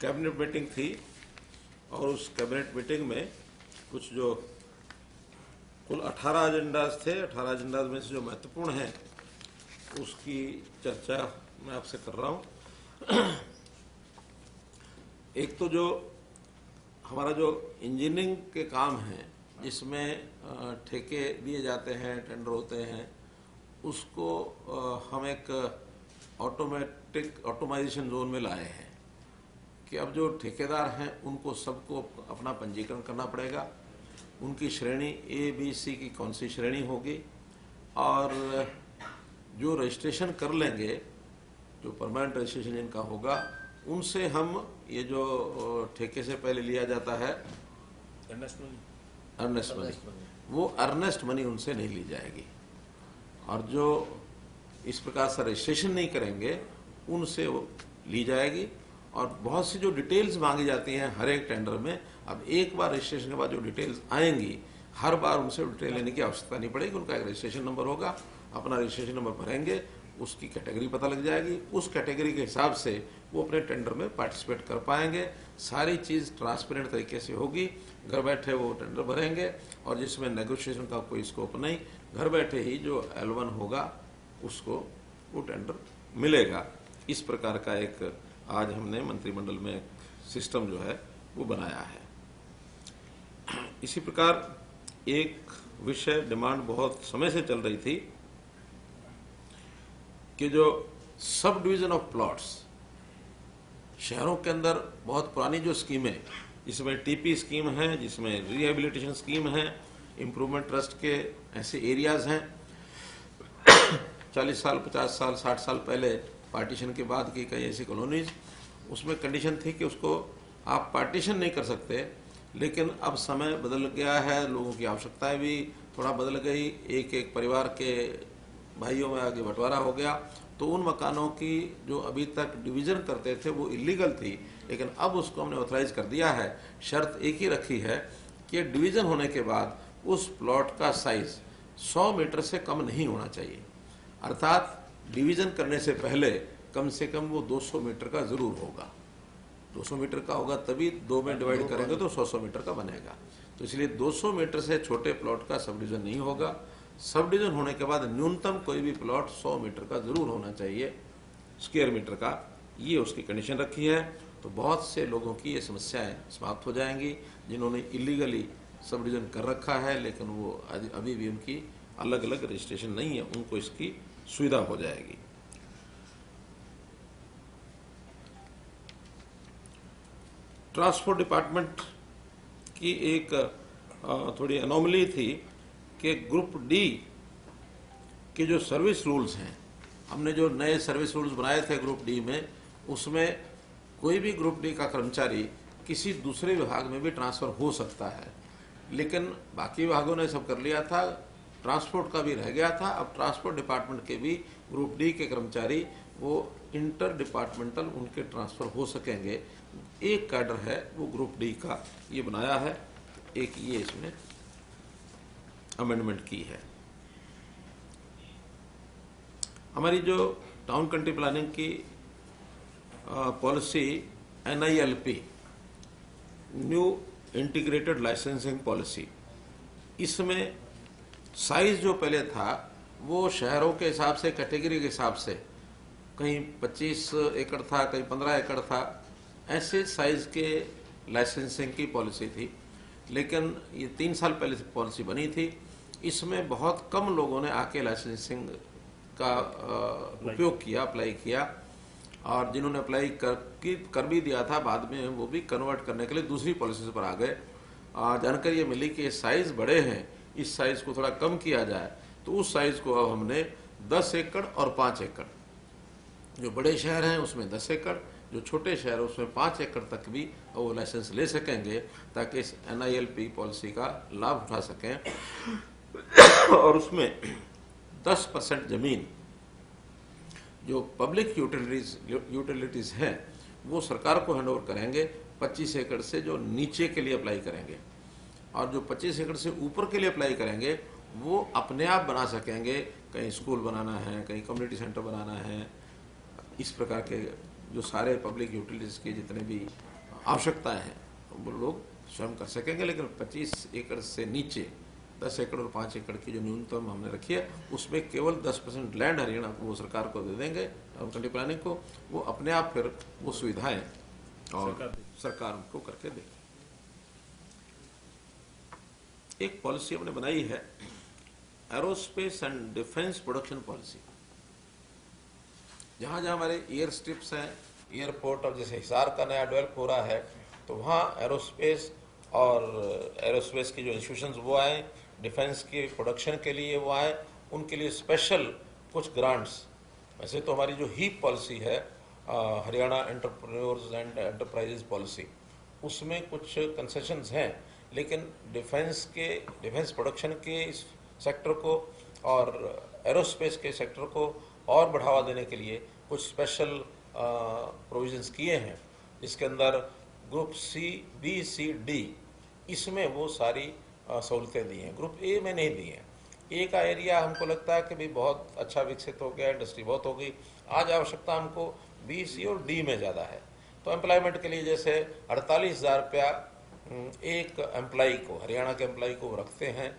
Cabinet meeting थी और उस कैबिनेट मीटिंग में कुछ जो कुल 18 एजेंडाज थे, 18 एजेंडाज में से जो महत्वपूर्ण हैं उसकी चर्चा मैं आपसे कर रहा हूं। एक तो जो हमारा जो इंजीनियरिंग के काम है जिसमें ठेके दिए जाते हैं, टेंडर होते हैं, उसको हम एक ऑटोमाइजेशन जोन में लाए हैं कि अब जो ठेकेदार हैं उनको सबको अपना पंजीकरण करना पड़ेगा। उनकी श्रेणी ए बी सी की कौन सी श्रेणी होगी और जो रजिस्ट्रेशन कर लेंगे, जो परमानेंट रजिस्ट्रेशन जिनका होगा, उनसे हम ये जो ठेके से पहले लिया जाता है अर्नेस्ट मनी, वो अर्नेस्ट मनी उनसे नहीं ली जाएगी। और जो इस प्रकार से रजिस्ट्रेशन नहीं करेंगे उनसे वो ली जाएगी। और बहुत सी जो डिटेल्स मांगी जाती हैं हर एक टेंडर में, अब एक बार रजिस्ट्रेशन के बाद जो डिटेल्स आएंगी हर बार उनसे डिटेल लेने की आवश्यकता नहीं पड़ेगी। उनका एक रजिस्ट्रेशन नंबर होगा, अपना रजिस्ट्रेशन नंबर भरेंगे, उसकी कैटेगरी पता लग जाएगी, उस कैटेगरी के हिसाब से वो अपने टेंडर में पार्टिसिपेट कर पाएंगे। सारी चीज़ ट्रांसपेरेंट तरीके से होगी, घर बैठे वो टेंडर भरेंगे और जिसमें नेगोशिएशन का कोई स्कोप नहीं, घर बैठे ही जो L1 होगा उसको वो टेंडर मिलेगा। इस प्रकार का एक आज हमने मंत्रिमंडल में सिस्टम जो है वो बनाया है। इसी प्रकार एक विषय डिमांड बहुत समय से चल रही थी कि जो सब डिवीजन ऑफ प्लॉट्स शहरों के अंदर बहुत पुरानी जो स्कीमें, जिसमें टीपी स्कीम है, जिसमें रिहेबिलिटेशन स्कीम है, इम्प्रूवमेंट ट्रस्ट के ऐसे एरियाज हैं 40 साल 50 साल 60 साल पहले पार्टीशन के बाद की कई ऐसी कॉलोनीज, उसमें कंडीशन थी कि उसको आप पार्टीशन नहीं कर सकते। लेकिन अब समय बदल गया है, लोगों की आवश्यकताएं भी थोड़ा बदल गई, एक एक परिवार के भाइयों में आगे बंटवारा हो गया, तो उन मकानों की जो अभी तक डिवीजन करते थे वो इलीगल थी, लेकिन अब उसको हमने ऑथराइज कर दिया है। शर्त एक ही रखी है कि डिवीजन होने के बाद उस प्लॉट का साइज 100 मीटर से कम नहीं होना चाहिए, अर्थात डिवीजन करने से पहले कम से कम वो 200 मीटर का जरूर होगा। 200 मीटर का होगा तभी दो में डिवाइड करेंगे तो 100 मीटर का बनेगा। तो इसलिए 200 मीटर से छोटे प्लॉट का सब डिवीजन नहीं होगा। सब डिवीजन होने के बाद न्यूनतम कोई भी प्लॉट 100 मीटर का जरूर होना चाहिए, स्क्वायर मीटर का, ये उसकी कंडीशन रखी है। तो बहुत से लोगों की ये समस्याएं समाप्त हो जाएंगी जिन्होंने इलीगली सब डिवीजन कर रखा है, लेकिन वो अभी भी उनकी अलग अलग रजिस्ट्रेशन नहीं है, उनको इसकी सुविधा हो जाएगी। ट्रांसपोर्ट डिपार्टमेंट की एक थोड़ी अनोमली थी कि ग्रुप डी के जो सर्विस रूल्स हैं, हमने जो नए सर्विस रूल्स बनाए थे ग्रुप डी में, उसमें कोई भी ग्रुप डी का कर्मचारी किसी दूसरे विभाग में भी ट्रांसफर हो सकता है, लेकिन बाकी विभागों ने सब कर लिया था, ट्रांसपोर्ट का भी रह गया था। अब ट्रांसपोर्ट डिपार्टमेंट के भी ग्रुप डी के कर्मचारी वो इंटर डिपार्टमेंटल उनके ट्रांसफर हो सकेंगे। एक कैडर है वो ग्रुप डी का ये बनाया है, एक ये इसमें अमेंडमेंट की है। हमारी जो टाउन कंट्री प्लानिंग की policy NILP, new integrated licensing policy, इसमें साइज जो पहले था वो शहरों के हिसाब से, कैटेगरी के हिसाब से, कहीं 25 एकड़ था, कहीं 15 एकड़ था, ऐसे साइज के लाइसेंसिंग की पॉलिसी थी। लेकिन ये 3 साल पहले पॉलिसी बनी थी, इसमें बहुत कम लोगों ने आके लाइसेंसिंग का उपयोग किया, अप्लाई किया, और जिन्होंने अप्लाई कर भी दिया था बाद में वो भी कन्वर्ट करने के लिए दूसरी पॉलिसी पर आ गए। जानकारी ये मिली कि साइज बड़े हैं, इस साइज को थोड़ा कम किया जाए, तो उस साइज को अब हमने 10 एकड़ और 5 एकड़, जो बड़े शहर हैं उसमें 10 एकड़, जो छोटे शहर हैं उसमें 5 एकड़ तक भी वो लाइसेंस ले सकेंगे, ताकि इस NILP पॉलिसी का लाभ उठा सकें। और उसमें 10% जमीन जो पब्लिक यूटिलिटीज हैं वो सरकार को हैंडओवर करेंगे, 25 एकड़ से जो नीचे के लिए अप्लाई करेंगे, और जो 25 एकड़ से ऊपर के लिए अप्लाई करेंगे वो अपने आप बना सकेंगे। कहीं स्कूल बनाना है, कहीं कम्युनिटी सेंटर बनाना है, इस प्रकार के जो सारे पब्लिक यूटिलिटीज के जितने भी आवश्यकताएं हैं वो लोग स्वयं कर सकेंगे, लेकिन 25 एकड़ से नीचे 10 एकड़ और 5 एकड़ की जो न्यूनतम हमने रखी है उसमें केवल 10% लैंड हरियाणा को वो सरकार को दे देंगे, कंट्री प्लानिंग को, वो अपने आप फिर वो सुविधाएं और सरकार उनको करके देगी। एक पॉलिसी हमने बनाई है aerospace and defence production policy. जहां जहां हमारे एयर स्ट्रिप्स हैं, एयरपोर्ट, और जैसे हिसार का नया डेवलप हो रहा है तो वहाँ एरोस्पेस और एरोस्पेस की जो इंस्टीट्यूशंस वो आए, डिफेंस के प्रोडक्शन के लिए वो आए, उनके लिए स्पेशल कुछ ग्रांट्स। वैसे तो हमारी जो हीप पॉलिसी है Haryana entrepreneurs and enterprises policy, उसमें कुछ कंसेशंस हैं, लेकिन डिफेंस प्रोडक्शन के इस सेक्टर को और एरोस्पेस के सेक्टर को और बढ़ावा देने के लिए कुछ स्पेशल प्रोविजंस किए हैं, जिसके अंदर ग्रुप सी, बी, सी, डी, इसमें वो सारी सहूलतें दी हैं। ग्रुप ए में नहीं दी हैं। ए का एरिया हमको लगता है कि भाई बहुत अच्छा विकसित हो गया, इंडस्ट्री बहुत हो गई, आज आवश्यकता हमको बी, सी और डी में ज़्यादा है। तो एम्प्लॉयमेंट के लिए जैसे 48,000 रुपया एक एम्प्लॉई को, हरियाणा के एम्प्लॉई को रखते हैं,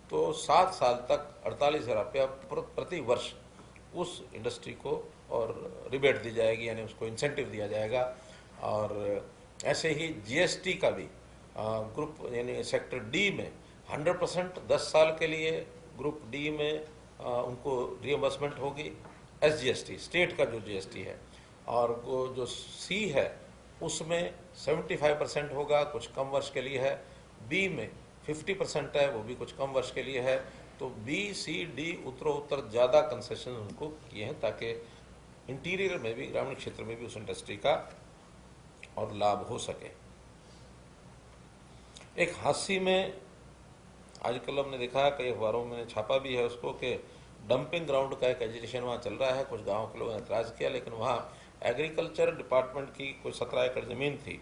तो 7 साल तक 48,000 रुपया प्रति वर्ष उस इंडस्ट्री को और रिबेट दी जाएगी, यानी उसको इंसेंटिव दिया जाएगा। और ऐसे ही जीएसटी का भी ग्रुप यानी सेक्टर डी में 100% 10 साल के लिए ग्रुप डी में उनको रिएम्बर्समेंट होगी, एसजीएसटी स्टेट का जो जीएसटी है, और वो जो सी है उसमें 75% होगा, कुछ कम वर्ष के लिए है। बी में 50% है, वो भी कुछ कम वर्ष के लिए है। तो बी, सी, डी उत्तरोत्तर ज़्यादा कंसेशन उनको किए हैं ताकि इंटीरियर में भी, ग्रामीण क्षेत्र में भी उस इंडस्ट्री का और लाभ हो सके। एक हादसी में आजकल हमने देखा, कई अखबारों में छापा भी है उसको, कि डंपिंग ग्राउंड का एक एजिटेशन वहाँ चल रहा है। कुछ गाँव के लोगों ने एतराज़ किया, लेकिन वहाँ एग्रीकल्चर डिपार्टमेंट की कोई 17 एकड़ ज़मीन थी,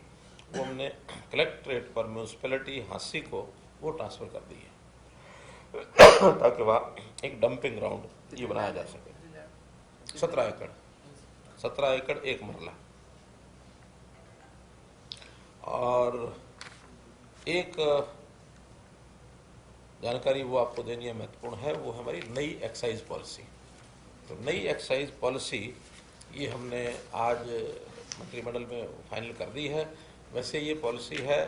वो हमने कलेक्ट्रेट पर म्यूनसिपैलिटी हांसी को वो ट्रांसफ़र कर दी है ताकि वहाँ एक डंपिंग ग्राउंड ये बनाया जा सके। 17 एकड़ एक मरला। और एक जानकारी वो आपको देनी है, महत्वपूर्ण है, वो हमारी नई एक्साइज पॉलिसी। तो नई एक्साइज पॉलिसी ये हमने आज मंत्रिमंडल में फाइनल कर दी है। वैसे ये पॉलिसी है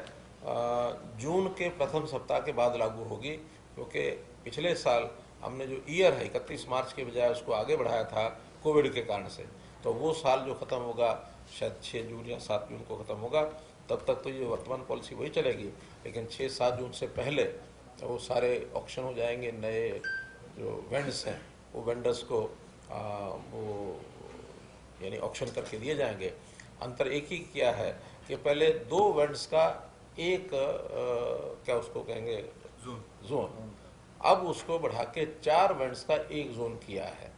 जून के प्रथम सप्ताह के बाद लागू होगी, क्योंकि पिछले साल हमने जो ईयर है 31 मार्च के बजाय उसको आगे बढ़ाया था कोविड के कारण से। तो वो साल जो ख़त्म होगा शायद 6 जून या 7 जून को ख़त्म होगा, तब तक तो ये वर्तमान पॉलिसी वही चलेगी, लेकिन 6-7 जून से पहले तो वो सारे ऑक्शन हो जाएंगे। नए जो वेंडर्स हैं वो वेंडर्स को वो यानी ऑक्शन करके दिए जाएंगे। अंतर एक ही किया है कि पहले 2 वेंडर्स का एक क्या उसको कहेंगे जोन, अब उसको बढ़ा के 4 वेंडर्स का एक जोन किया है।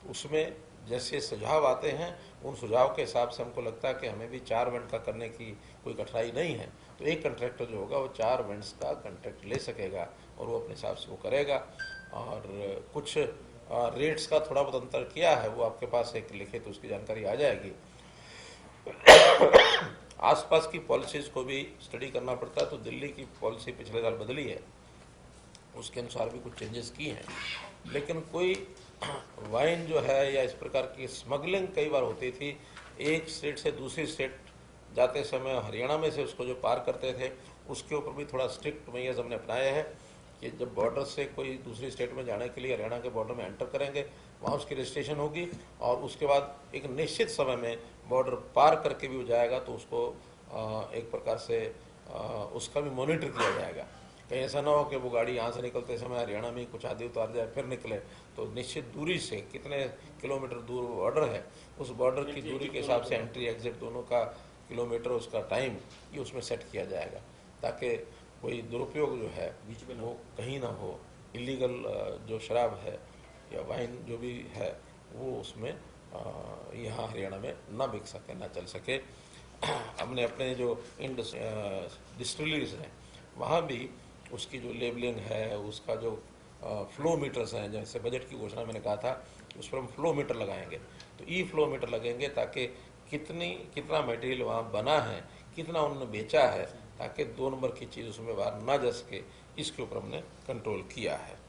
उसमें जैसे सुझाव आते हैं उन सुझाव के हिसाब से हमको लगता है कि हमें भी 4 वेंड का करने की कोई कठिनाई नहीं है। तो एक कंट्रैक्टर जो होगा वो 4 वेंड्स का कंट्रैक्ट ले सकेगा और वो अपने हिसाब से वो करेगा। और कुछ रेट्स का थोड़ा बहुत अंतर किया है, वो आपके पास एक लिखित उसकी जानकारी आ जाएगी। आसपास की पॉलिसीज़ को भी स्टडी करना पड़ता है। तो दिल्ली की पॉलिसी पिछले साल बदली है, उसके अनुसार भी कुछ चेंजेस किए हैं, लेकिन कोई वाइन जो है या इस प्रकार की स्मगलिंग कई बार होती थी। एक स्टेट से दूसरी स्टेट जाते समय हरियाणा में से उसको जो पार करते थे, उसके ऊपर भी थोड़ा स्ट्रिक्ट मेजर्स हमने अपनाए हैं कि जब बॉर्डर से कोई दूसरी स्टेट में जाने के लिए हरियाणा के बॉर्डर में एंटर करेंगे, वहाँ उसकी रजिस्ट्रेशन होगी और उसके बाद एक निश्चित समय में बॉर्डर पार करके भी हो जाएगा तो उसको एक प्रकार से उसका भी मॉनिटर किया जाएगा। कहीं ऐसा ना हो कि वो गाड़ी यहाँ से निकलते समय हरियाणा में कुछ आदि उतार जाए फिर निकले। तो निश्चित दूरी से कितने किलोमीटर दूर बॉर्डर है, उस बॉर्डर की दूरी के हिसाब से एंट्री एग्जिट दोनों का किलोमीटर, उसका टाइम, ये उसमें सेट किया जाएगा ताकि कोई दुरुपयोग जो है वो कहीं ना हो। इलीगल जो शराब है या वाइन जो भी है वो उसमें यहाँ हरियाणा में ना बिक सके, ना चल सके। हमने अपने जो इन डिस्टिलरीज हैं वहाँ भी उसकी जो लेबलिंग है, उसका जो फ्लो मीटर्स हैं, जैसे बजट की घोषणा मैंने कहा था उस पर हम फ्लो मीटर लगाएंगे। तो ई फ्लो मीटर लगेंगे ताकि कितना मटेरियल वहाँ बना है, कितना उन्होंने बेचा है, ताकि 2 नंबर की चीज़ उसमें बाहर ना जा सके, इसके ऊपर हमने कंट्रोल किया है।